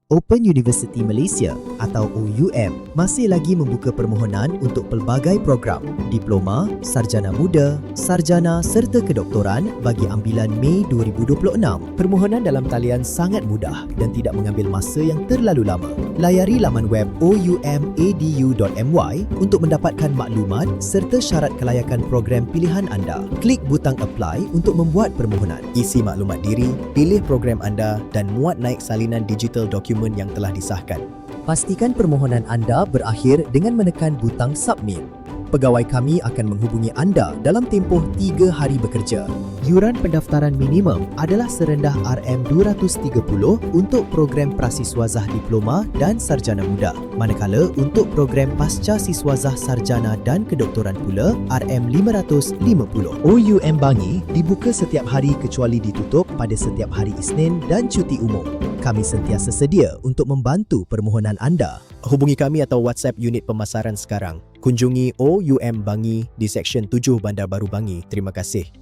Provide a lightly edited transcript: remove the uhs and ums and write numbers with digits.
Open University Malaysia atau OUM masih lagi membuka permohonan untuk pelbagai program diploma, sarjana muda, sarjana serta kedoktoran bagi ambilan Mei 2026. Permohonan dalam talian sangat mudah dan tidak mengambil masa yang terlalu lama. Layari laman web oumadu.my untuk mendapatkan maklumat serta syarat kelayakan program pilihan anda. Klik butang apply untuk membuat permohonan. Isi maklumat diri, pilih program anda dan muat naik salinan digital dokumen yang telah disahkan. Pastikan permohonan anda berakhir dengan menekan butang submit. Pegawai kami akan menghubungi anda dalam tempoh 3 hari bekerja. Yuran pendaftaran minimum adalah serendah RM230 untuk program prasiswazah diploma dan sarjana muda. Manakala untuk program pasca siswazah sarjana dan kedoktoran pula RM550. OUM Bangi dibuka setiap hari kecuali ditutup pada setiap hari Isnin dan cuti umum. Kami sentiasa sedia untuk membantu permohonan anda. Hubungi kami atau WhatsApp unit pemasaran sekarang. Kunjungi OUM Bangi di Seksyen 7 Bandar Baru Bangi. Terima kasih.